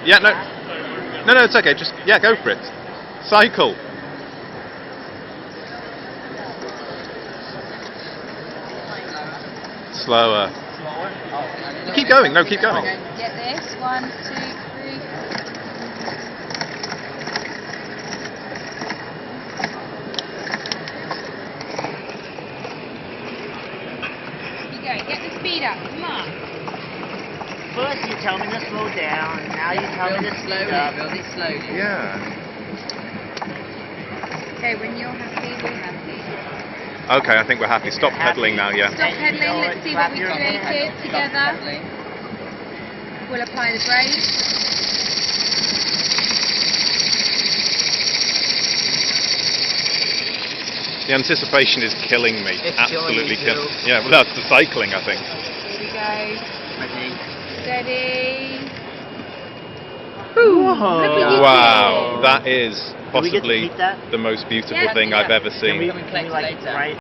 Yeah, no, it's okay. Just go for it. Cycle. Slower. Keep going. No, keep going. Get this. 1, 2, 3. Keep going. Get the speed up. Come on. First you tell me to slow down, now you tell me to speed up. Build it slowly. Yeah. Okay, when you're happy, we're happy. Okay, I think we're happy. Stop pedaling now. Yeah. Stop pedaling. Let's see what we created together. We'll apply the brakes. The anticipation is killing me. It's Absolutely killing me killing. Yeah, well, that's the cycling, I think. Here we go. Ready? Steady. Boom! Look what you Wow, did. that is we get to possibly keep that? the most beautiful Yeah, thing yeah. I've ever Can seen. we, Come and collect like, later. write